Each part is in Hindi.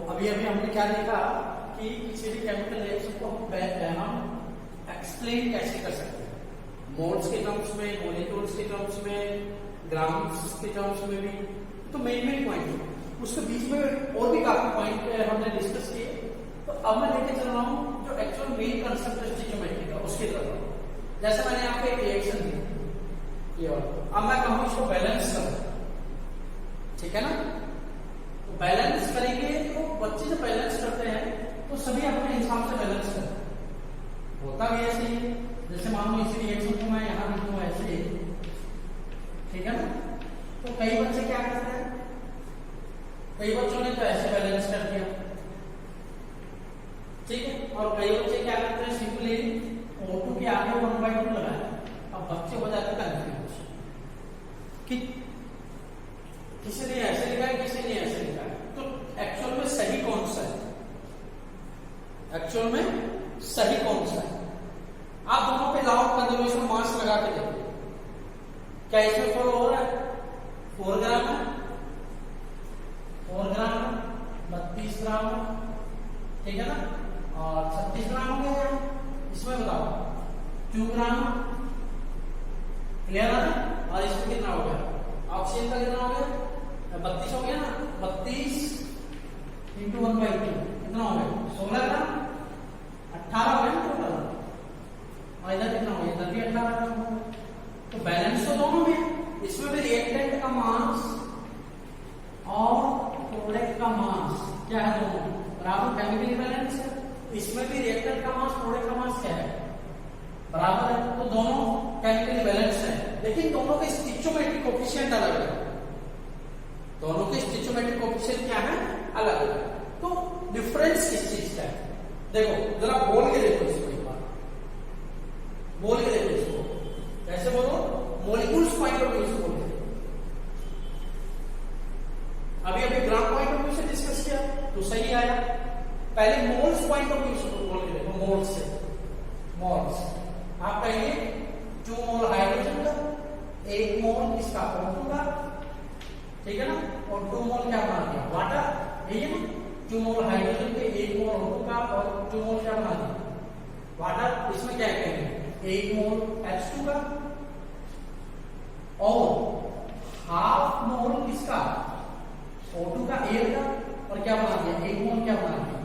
अभी अभी हमने क्या देखा कि किसी भी केमिकल रिएक्शन को हम एक्सप्लेन कैसे कर सकते हैं, मोल्स के टर्म्स में, मॉलिक्यूल्स के टर्म्स में, ग्राम्स के टर्म्स में भी। तो मेन पॉइंट, उसके बीच में और भी काफी पॉइंट हमने डिस्कस किए। तो अब मैं लेके चल रहा हूँ जो एक्चुअल मेन कंसेप्ट है स्टिचियोमेट्री का, उसके तरफ। जैसे मैंने आपको एक रिएक्शन दी, ये अब मैं कहूँ इसको बैलेंस करो, ठीक है ना। तो बैलेंस करेंगे तो बच्चे जब बैलेंस करते हैं तो सभी अपने हिसाब से बैलेंस करते हैं, होता भी ऐसे ही। जैसे मान लो इसी रिएक्शन को मैं यहां लिखूं ऐसे, ठीक है ना। तो कई बच्चे क्या करते हैं, कई बच्चों ने तो ऐसे बैलेंस कर दिया, ठीक है। और कई बच्चे क्या करते हैं, सिंपली O2 के आगे 1/2 लगाया। अब बच्चे हो जाते हैं कंफ्यूज कि किसी ने ऐसे लिखा है, किसी ने ऐसे लिखा है। तो एक्चुअल में सही कौन सा है, एक्चुअल में सही कौन सा है? आप दोनों पे लॉ ऑफ कंजर्वेशन मास लगा के देखिए, क्या इसमें फॉलो हो रहा है? 4 ग्राम है, 4 ग्राम है, 32 ग्राम है, ठीक है ना। और 36 ग्राम हो गया इसमें, बताओ 2 ग्राम, क्लियर है ना। और इसमें कितना हो गया, ऑक्सीजन का कितना हो गया, 32 हो गया ना। 32 इंटू 1/2 कितना हो गया, 16 ग्राम, 18 हो गया टोटल। और इधर कितना हो गया, इधर भी 18 ग्राम हो गया। तो बैलेंस तो दोनों में, इसमें भी रिएक्टेंट का मास और प्रोडक्ट का मास क्या है, दोनों बराबर, केमिकली बैलेंस है। इसमें भी रिएक्टेंट का मास, प्रोडक्ट का मास क्या है, बराबर है। तो दोनों केमिकली बैलेंस है, लेकिन दोनों के स्टिचियोमेट्रिक कोएफिशिएंट अलग है, दोनों के स्टिचियोमेट्रिक कोएफिशिएंट क्या है, अलग है। तो डिफरेंस किस चीज का है, देखो जरा बोल के देखो इसको एक बार, बोल के देखो इसको, कैसे बोलो, मॉलिक्यूल्स पॉइंट ऑफ व्यू से बोल। अभी अभी ग्राम पॉइंट ऑफ व्यू से डिस्कस किया तो सही आया। पहले मोल्स पॉइंट ऑफ व्यू से बोल के देखो, मोल्स से, मोल्स आप कहेंगे 2 मोल हाइड्रोजन का, 1 मोल इसका O2 का, ठीक है ना। और 2 मोल क्या बना दिया, वाटर, यही है ना। 2 मोल हाइड्रोजन के, 1 मोल O2 का, और 2 मोल क्या बना दिया, वाटर। इसमें क्या कहेंगे, 1 मोल H2 का, और हाफ मोल किसका, O2 का, एयर का, और क्या बना दिया, 1 मोल क्या बना दिया,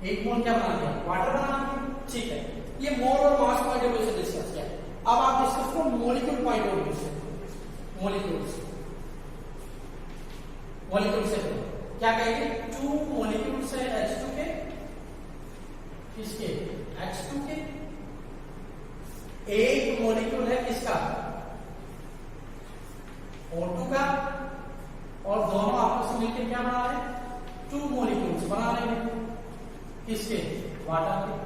1 मोल क्या बना दिया, वाटर बना दिया, ठीक है। ये मोल और मास पॉइंट ऑफ व्यू से डिस्कस किया। अब आप डिस्कस करो मॉलिक्यूल पॉइंट ऑफ व्यू से, मॉलिक्यूल से, मॉलिक्यूल से क्या कहेंगे, 2 मॉलिक्यूल से H2 के, किसके, H2 के, 1 मॉलिक्यूल है किसका, O2 का, और दोनों आपस में मिलकर क्या बना रहे हैं, 2 मॉलिक्यूल्स बना रहे हैं, किसके, वाटर के।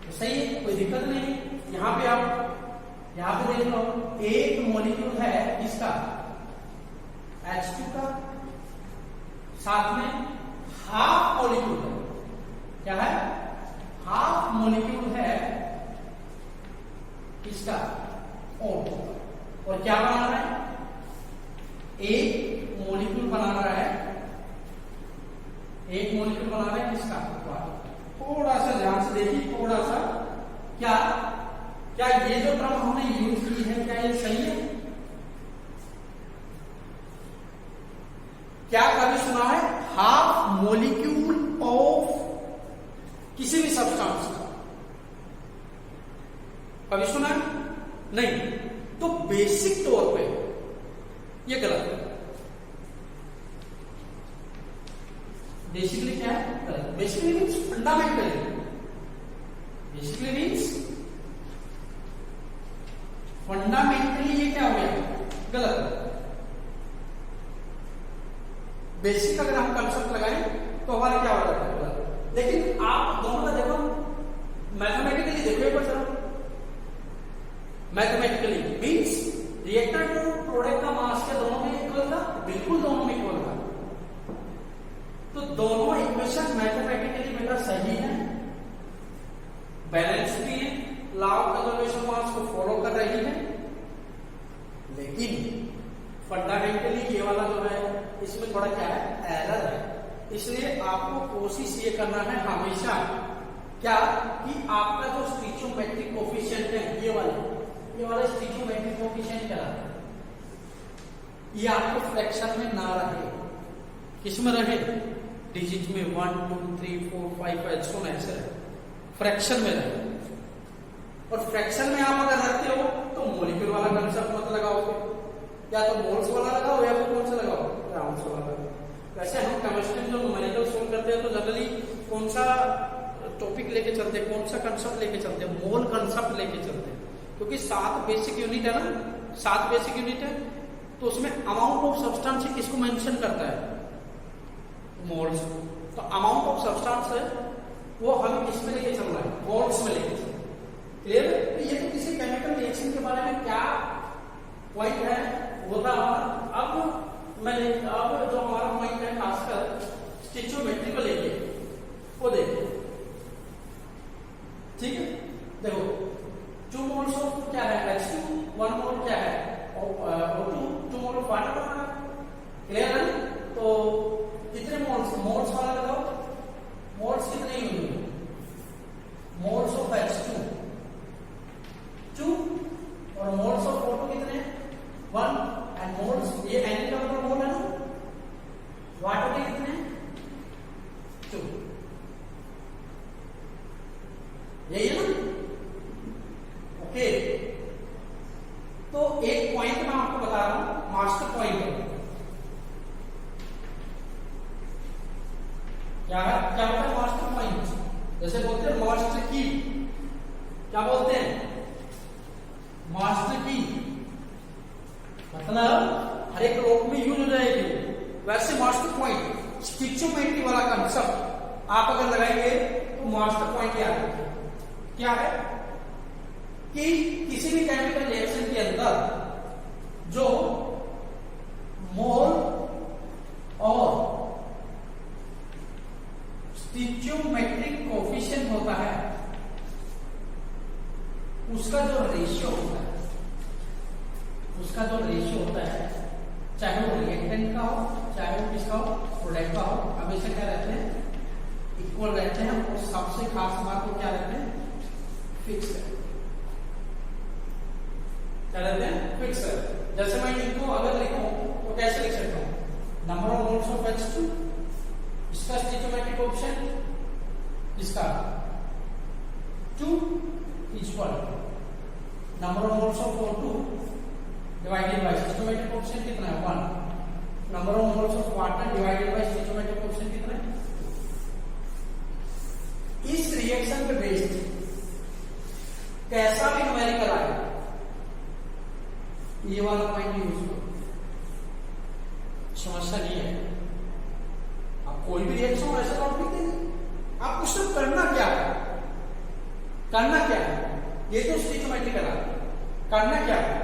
तो सही है, कोई दिक्कत नहीं। यहां पे आप यहां पे देख लो, 1 मॉलिक्यूल है किसका, H2 का, साथ में हाफ मॉलिक्यूल है, क्या है, हाफ मॉलिक्यूल है किसका, O2 का। और क्या बना रहा है, 1 मॉलिक्यूल बना रहा है, 1 मॉलिक्यूल बना रहा है किसका, वाटर। थोड़ा सा ध्यान से देखिए, थोड़ा सा, क्या क्या ये जो टर्म हमने यूज की है, क्या ये सही है? क्या कभी सुना है हाफ मॉलिक्यूल ऑफ किसी भी सब्सटेंस का, कभी सुना है? नहीं। तो बेसिक तौर पे ये गलत है। बेसिकली क्या है, basically means fundamentally, basically means fundamentally, ये क्या हो गया, गलत। बेसिक अगर हम कंसेप्ट लगाएं तो हमारा क्या हो जाता है, लेकिन आप दोनों का देखो, मैथमेटिकली देखो एक बार, mathematically means reactor to product का मास क्या दोनों में इक्वल था, बिल्कुल दोनों में इक्वल था। तो दोनों इक्वेशन मैथमेटिकली बेटा सही है, बैलेंस भी है, लॉ ऑफ कंजर्वेशन मास को फॉलो कर रही है, लेकिन फंडामेंटली ये वाला जो है इसमें थोड़ा क्या है, एरर है। इसलिए आपको कोशिश ये करना है हमेशा क्या कि आपका जो स्टिचोमेट्रिक कोफिशिएंट है ये वाला स्टिचोमेट्रिक कोफिशिएंट क्या है, ये आपको फ्रैक्शन में ना रहे, किसमें रहे, डिजिट में 1 2 3 4 5 एक्सपोनेंशियल फ्रैक्शन में रहे। और फ्रैक्शन में आप अगर रखते हो तो मॉलिक्यूल वाला कंसेप्ट मत लगाओगे, या तो मोल्स वाला लगाओ या फिर कौन सा लगाओ, ग्राउंड्स वाला लगाओ। वैसे हम केमिस्ट्री में जो न्यूमेरिकल सोल्व करते हैं तो जनरली कौन सा टॉपिक लेके चलते हैं, कौन सा कंसेप्ट लेके चलते हैं, मोल कंसेप्ट लेके चलते हैं, क्योंकि 7 बेसिक यूनिट है ना, 7 बेसिक यूनिट है, तो उसमें अमाउंट ऑफ सब्सटेंस किसको मेंशन करता है, मोल्स। तो अमाउंट ऑफ सब्सटेंस है वो हमें किस में लेके चल रहा है, मोल्स में लेके चल रहा है। क्लियर? तो ये तो किसी केमिकल रिएक्शन के बारे में क्या पॉइंट है वो था हमारा। अब जो हमारा पॉइंट है खासकर स्टिचोमेट्री को लेके वो देखो, ठीक है। देखो 2 मोल्स ऑफ क्या है H2, 1 मोल क्या है O2, 2 मोल ऑफ वाटर बना है। क्लियर है? तो कितने मोल्स वाला लगाओ, मोल्स कितने होंगे, मोल्स ऑफ H2 2 और मोल्स ऑफ O2 कितने 1 एंड मोल्स, ये एन का मतलब मोल है ना, वाटर के कितने 2, यही है ना। ओके, तो एक पॉइंट मैं आपको बता रहा हूं, मास्टर पॉइंट क्या है, क्या होता है मास्टर पॉइंट, जैसे बोलते हैं मास्टर की, क्या बोलते हैं मास्टर की, मतलब हर एक रोग में यूज हो जाएगी। वैसे मास्टर पॉइंट स्टिचोमेट्री वाला कंसेप्ट आप अगर लगाएंगे तो मास्टर पॉइंट क्या है कि किसी भी केमिकल रिएक्शन के अंदर जो मोल और स्टिचोमेट्रिक कोफिशिएंट होता है उसका जो रेशियो होता है, चाहे वो रिएक्टेंट का हो चाहे वो किसका हो, प्रोडक्ट का हो, हमेशा क्या रहते हैं, इक्वल रहते हैं। और सबसे खास बात को क्या रहते हैं, फिक्स है, क्या रहते हैं, फिक्स है। जैसे मैं इनको अगर लिखूं तो कैसे लिख सकता हूं, number of moles of H2, इसका स्टिचोमेट्रिक कोएफिशिएंट इसका 2 equal number of moles of O2 divided by stoichiometric coefficient कितना है 1, number of moles of water divided by stoichiometric coefficient कितना है। इस रिएक्शन पे बेस्ड कैसा भी न्यूमेरिकल आए ये वाला पॉइंट यूज करो, समस्या नहीं है। आप कोई भी रिएक्शन ऐसा टॉपिक देंगे, आपको सिर्फ करना क्या है, ये तो स्टिचोमेट्री करा, करना क्या है,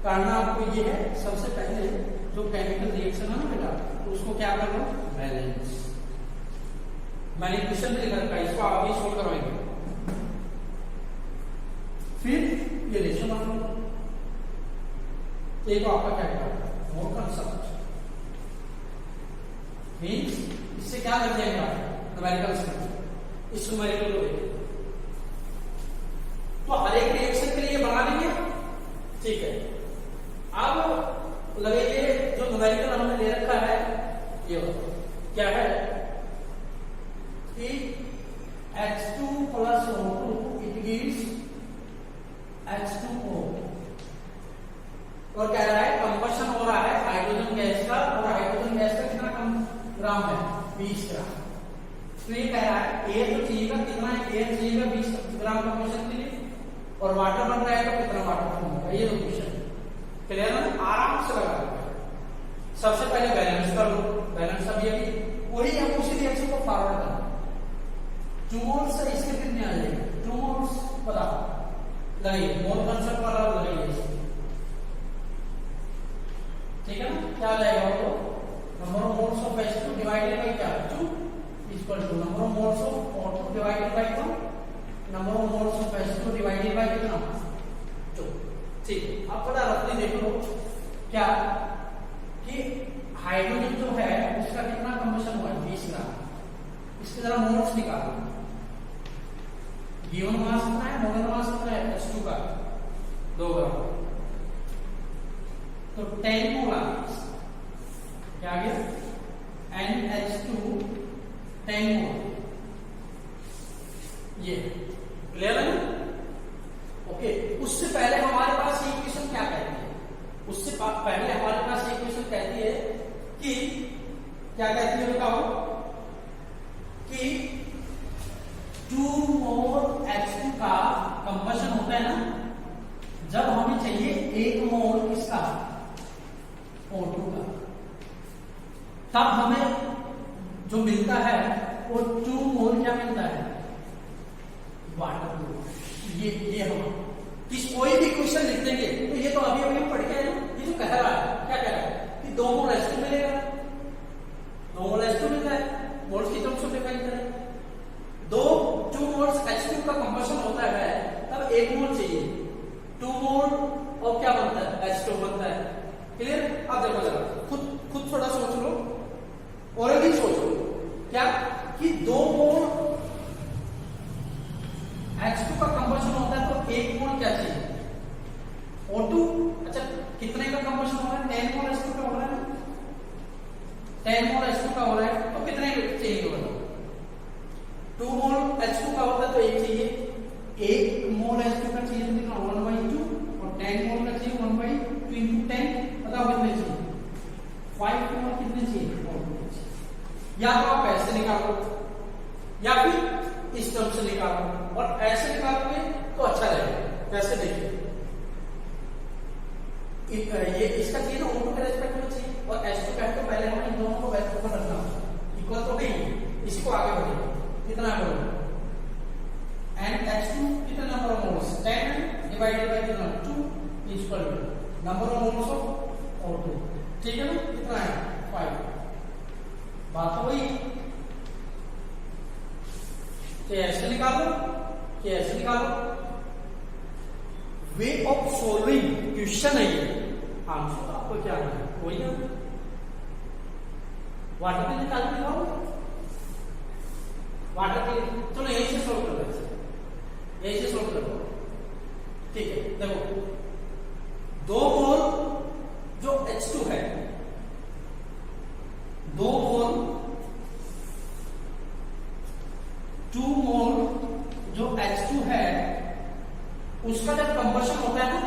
करना आपको ये है, सबसे पहले जो केमिकल रिएक्शन है ना बेटा, तो उसको क्या करना, बैलेंस। मैंने क्वेश्चन में लिखा रखा है, इसको आप भी सोल्व करवाएंगे। फिर ये रेशियो मान लो, एक आपका क्या है, मोल कंसेप्ट मींस इससे क्या लग जाएगा, न्यूमेरिकल से इस न्यूमेरिकल को देखिए, तो हर एक रिएक्शन के लिए बना लेंगे, ठीक है। अब लगेंगे जो न्यूमेरिकल हमने ले रखा है ये क्या है कि H2 plus O2 it gives H2O, और कह रहा है कंबशन हो रहा है हाइड्रोजन गैस का, और हाइड्रोजन गैस का कितना कम ग्राम है, 20 ग्राम। तो ये कह रहा है एयर तो चाहिएगा, कितना है एयर चाहिएगा 20 ग्राम कंबशन के लिए, और वाटर बन रहा है तो कितना वाटर फॉर्म होगा, ये तो क्वेश्चन क्लियर है, आराम से लगा। सबसे पहले बैलेंस कर लो, बैलेंस अब ये वही हम उसी रिएक्शन को फॉरवर्ड करना, 2 मोल्स से इसके कितने आ जाएंगे, 2 मोल्स पता लगाइए, मोल कंसेप्ट वाला लगाइए, ठीक है ना। क्या जाएगा वो, number of moles of H2 divided by क्या 2 equal to number of moles of O2 divided by 1, number of moles of H2 divided by कितना 2, ठीक है। आप पता रखते देख लो, क्या कि हाइड्रोजन जो है उसका कितना कंबशन हुआ है 20 ग्राम। इसके जरा मोल्स निकालो, गिवन मास कितना है, मोलर मास कितना है H2 का 2 ग्राम, तो 10 मोल क्या आ गया NH2 10 मोल। ये क्लियर है ना? ओके, उससे पहले हमारे पास ये इक्वेशन क्या कहती है, उससे पहले हमारे पास ये इक्वेशन कहती है कि क्या कहती है बताओ, कि 2 मोल H2 का कंबशन होता है ना जब हमें चाहिए 1 मोल किसका O2 का, तब हमें जो मिलता है वो 2 मोल क्या मिलता है वाटर। ये हम किस कोई भी क्वेश्चन लिख देंगे तो ये तो अभी अभी पढ़ के आए, ये जो कह रहा है क्या कह रहा है कि 2 मोल H2 मिलेगा, 2 मोल H2 मिलता है, मोल्स की टर्म्स में डिफाइन करें, 2 मोल्स H2 का कंबशन होता है तब 1 मोल चाहिए, 2 मोल और क्या बनता है H2 बनता है। क्लियर? अब देखो जरा खुद थोड़ा सोच लो और भी सोचो क्या कि 2 मोल H2 का कंबशन होता है तो 1 मोल क्या चाहिए O2। अच्छा, कितने का कंबशन हो रहा है 10 मोल H2 का हो रहा है ना, 10 मोल H2 का हो रहा है तो कितने चाहिए बताओ, 2 मोल H2 का होता है तो 1 चाहिए, 1 मोल H2 का चाहिए तो कितना 1/2 और 10 मोल का चाहिए 1/2 into 10, बताओ कितने चाहिए 5 मोल कितने चाहिए, या तो आप ऐसे निकालो या फिर इस टर्म से निकालो, और ऐसे निकालोगे तो अच्छा रहेगा। कैसे देखिए, ये इसका चाहिए ना O2 के रेस्पेक्ट में चाहिए और H2 का है तो पहले हमें इन दोनों को वैल्यू पर रखना इक्वल तो नहीं, इसी को आगे बढ़ेगा कितना करोगे एंड H2 कितना number of moles 10 divided by कितना 2 is equal to number of moles of O2। ठीक है ना, कितना है 5। बात तो वही ऐसे निकालो वे ऑफ सॉल्विंग क्वेश्चन है ये, आंसर तो आपको क्या है वही है, वाटर के निकाल के दिखाओ, वाटर के चलो यही से सोल्व कर लो, यही से सोल्व कर लो। ठीक है, देखो 2 मोल जो H2 है, 2 मोल जो H2 है उसका जब कंबशन होता है ना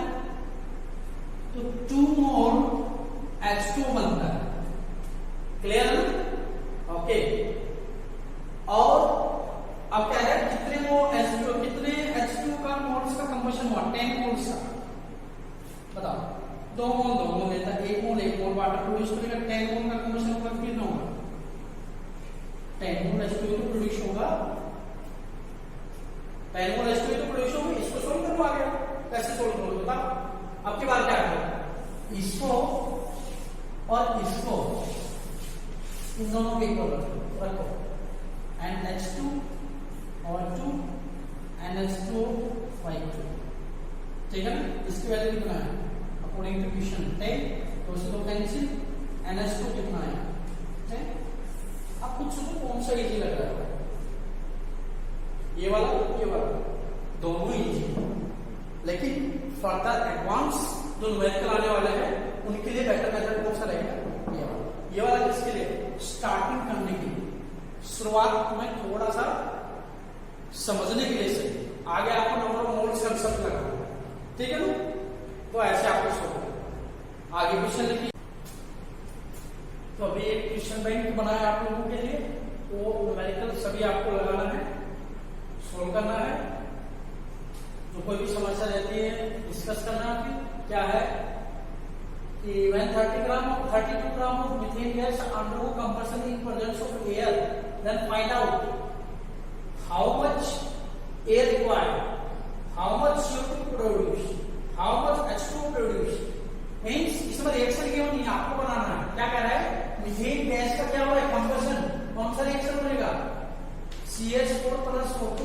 तो 2 मोल H2 बनता है। क्लियर है ना? ओके, और अब क्या है कितने मोल H2 का मोल्स का कंबशन हुआ 10 मोल्स का, बताओ 2 मोल लेता है, 1 मोल वाटर प्रोड्यूस करेगा, 10 मोल का कंबशन होगा कितना होगा 10 मोल H2 तो प्रोड्यूस होगा, 10 मोल H2 तो प्रोड्यूस होगा। इसको सोल्व करो आगे, कैसे सोल्व करोगे बताओ। अब की बार क्या करो, इसको और इसको इन दोनों के इक्वल रखो एंड H2 और 2 NH2/2। ठीक है ना, इसकी वैल्यू कितना है अकॉर्डिंग टू क्वेश्चन 10, तो उसको कैंसिल, NH2 कितना है 10। अब कुछ सोचो कौन सा इजी लग रहा है, ये वाला दोनों इजी, लेकिन फर्दर एडवांस जो न्यूमेरिकल आने वाले हैं उनके लिए बेटर मेथड कौन सा रहेगा ये वाला किसके लिए स्टार्टिंग करने के लिए, शुरुआत में थोड़ा सा समझने के लिए से आगे आपको नंबर ऑफ मोल्स कंसेप्ट लगाना, ठीक है ना। तो ऐसे आपको सोचना आगे क्वेश्चन लिखिए। तो अभी एक क्वेश्चन बैंक बनाया आप लोगों के लिए, वो न्यूमेरिकल सभी आपको लगाना है, सोल्व करना है, जो कोई भी समस्या रहती है डिस्कस करना है। क्या है कि when 32 gram of methane gas undergo combustion in presence of air, then find out how much air required, how much CO2 produce, how much H2 produce। Means इसमें रिएक्शन क्यों नहीं आपको बनाना है, क्या कह रहा है मीथेन गैस का क्या हो रहा है कंबशन, कौन सा रिएक्शन बनेगा CH4 + O2,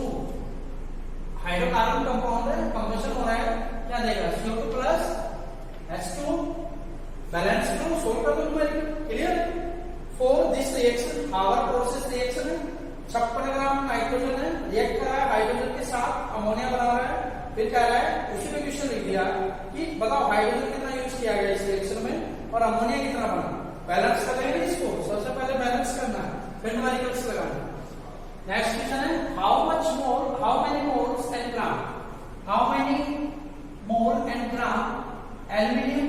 हाइड्रोकार्बन कंपाउंड है, कंबशन हो रहा है, क्या देगा CO2 + H2 बैलेंस करो, सोल्व कर दो numerical, clear. For this reaction our process reaction है, 56 ग्राम नाइट्रोजन है, रिएक्ट कर रहा है हाइड्रोजन के साथ, अमोनिया बना रहा है। फिर कह रहा है, उसी में क्वेश्चन लिख दिया कि बताओ हाइड्रोजन कितना यूज किया गया इस रिएक्शन में और अमोनिया कितना बना। बैलेंस कर लेंगे इसको, सबसे पहले बैलेंस करना है, फिर न्यूमेरिकल्स लगाना। नेक्स्ट क्वेश्चन है, how many moles and gram, how many mole and gram aluminium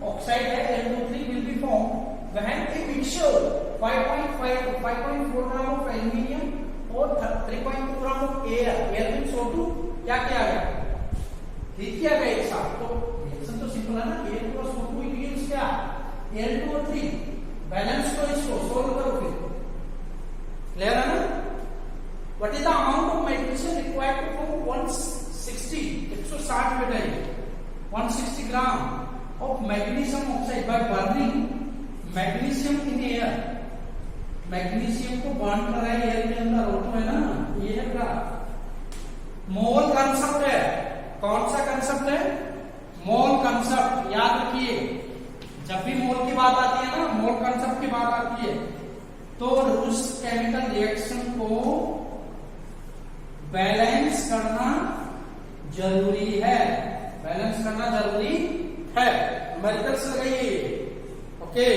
oxide है Al2O3 will be formed when a mixture 5.4 gram of aluminium और 3.2 gram of air means O2 क्या किया गया, हीट किया गया एक साथ। तो रिएक्शन तो सिंपल है ना, Al2 + O2 इक्वल्स क्या, Al2O3। बैलेंस को इसको सोल्व करो फिर, क्लियर है ना। What is the amount of magnesium required to form 160 बेटा 160 gram of magnesium oxide by burning magnesium in air. Magnesium को बर्न कर रहा है एयर के अंदर, O2 है ना, ये है ग्राफ। मोल कंसेप्ट है, कौन सा कंसेप्ट है, मोल कंसेप्ट, याद रखिए। जब भी मोल की बात आती है ना, मोल कंसेप्ट की बात आती है, तो उस केमिकल रिएक्शन को बैलेंस करना जरूरी है, बैलेंस करना जरूरी है। न्यूमेरिकल्स लगाइए, ओके।